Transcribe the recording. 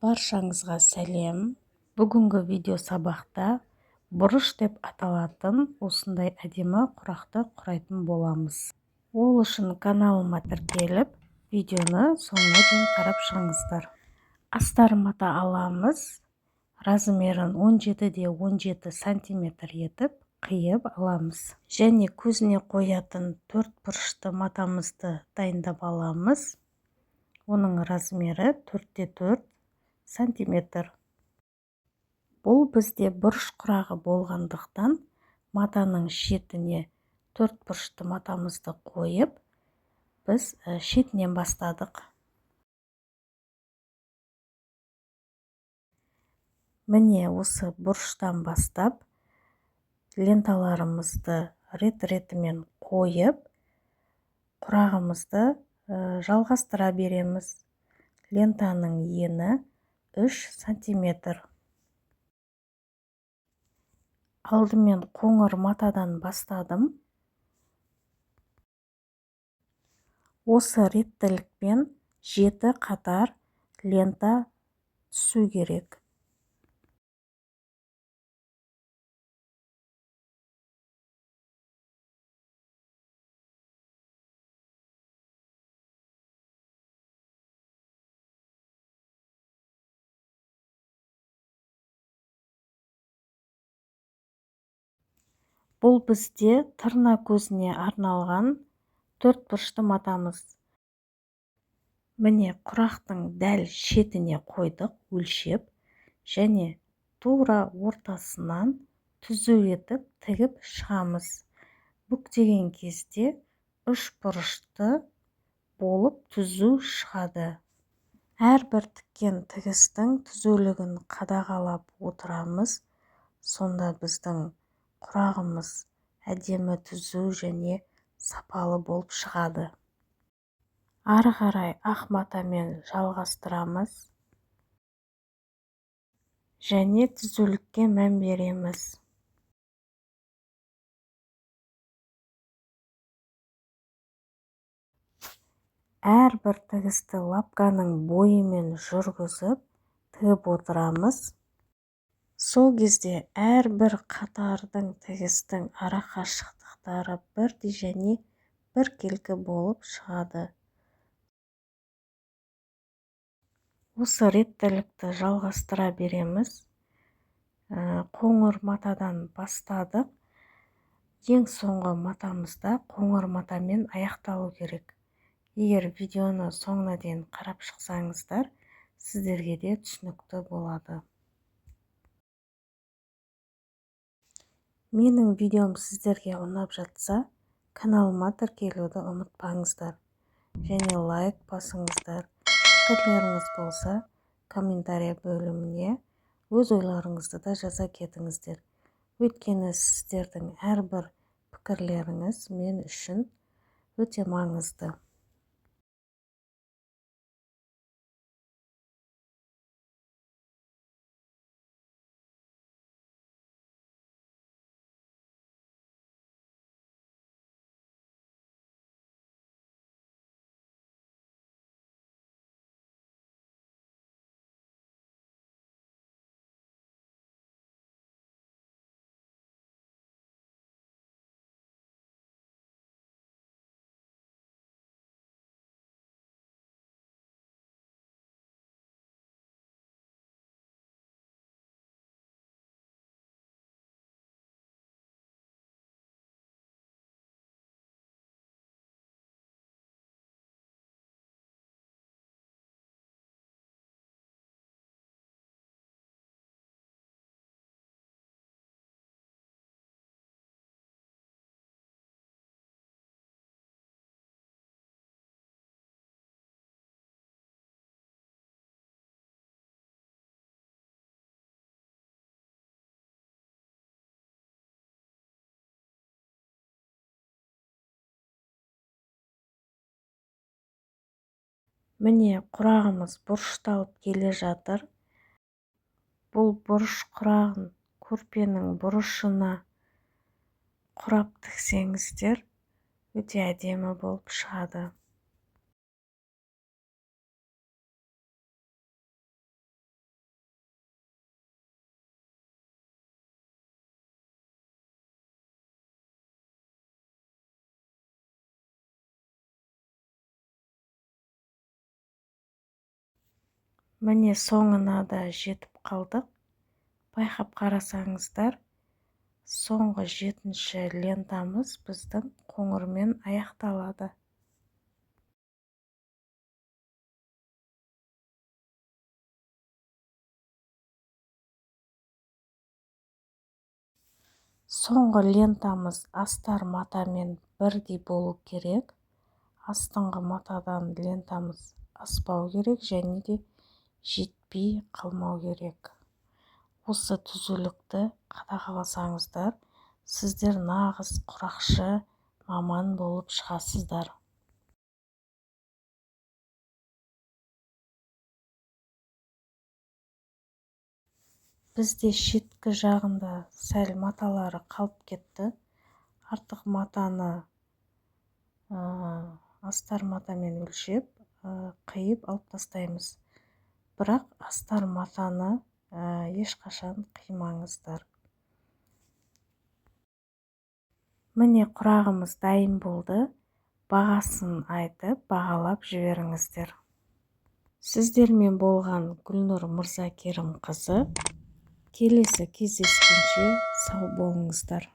Баршаңызға сәлем. Бүгінгі видео сабақта бұрыш деп аталатын осындай әдемі құрақты құрайтын боламыз. Ол үшін каналыма тіркеліп, видеоны соңына дейін қарап шығыңыздар. Астар мата аламыз. Размерін 17-17 сантиметр етіп қиып аламыз. Және көзіне қоятын 4 бұрышты матамызды дайындап аламыз. Оның размері 4-4 сантиметр. Бұл бізде бұрыш құрағы болғандықтан матаның шетіне 4 бұрышты матамызды қойып, біз шетінен бастадық. Міне осы бұрыштан бастап ленталарымызды рет-ретімен қойып, құрағымызды жалғастыра береміз. Лентаның ені 3 сантиметр. Алдымен қоңыр матадан бастадым. Осы реттілікпен 7 қатар лента түсу керек. Бұл бізде тырна көзіне арналған 4 бұрышты матамыз. Міне құрақтың дәл шетіне қойдық өлшеп, және тура ортасынан түзу етіп тігіп шығамыз. Бүктеген кезде 3 бұрышты болып түзу шығады. Әрбір тіккен тігістің түзулігін қадағалап отырамыз. Сонда біздің құрағымыз әдемі түзу және сапалы болып шығады. Ары қарай ақ матамен жалғастырамыз және түзулікке мән береміз. Әрбір тігісті лапканың бойымен жүргізіп тігіп отырамыз. Сол кезде әрбір қатардың тігістің ара қашықтықтары бірдей және біркелкі болып шығады. Осы реттілікті жалғастыра береміз. Қоңыр матадан бастадық. Ең соңғы матамызда қоңыр матамен аяқталу керек. Егер видеоны соңына дейін қарап шықсаңыздар, сіздерге де түсінікті болады. Менің видеом сіздерге ұнап жатса, каналыма тіркелуді ұмытпаңыздар. Және лайк басыңыздар. Пікірлеріңіз болса, комментария бөліміне өз ойларыңызды да жаза кетіңіздер. Өйткені сіздердің әрбір пікірлеріңіз мен үшін өте маңызды. Міне құрағымыз бұрышталып келе жатыр. Бұл бұрыш құрағын көрпенің бұрышына құрап тіксеңіздер, өте әдемі болып шығады. Міне соңына да жетіп қалдық. Байқап қарасаңыздар, соңғы 7-ші лентамыз біздің қоңырмен аяқталады. Соңғы лентамыз астар матамен бірдей болу керек. Астыңғы матадан лентамыз аспау керек және де жетпей қалмау керек. Осы түзулікті қадағаласаңыздар, сіздер нағыз құрақшы маман болып шығасыздар. Бізде шеткі жағында сәл маталары қалып кетті. Артық матаны астар матамен өлшеп, қиып алып тастаймыз. Бірақ астар матаны ешқашан қимаңыздар. Міне құрағымыз дайын болды. Бағасын айтып, бағалап жіберіңіздер. Сіздермен болған Гүлнұр Мырзакерімқызы. Келесі кездескенше сау болыңыздар.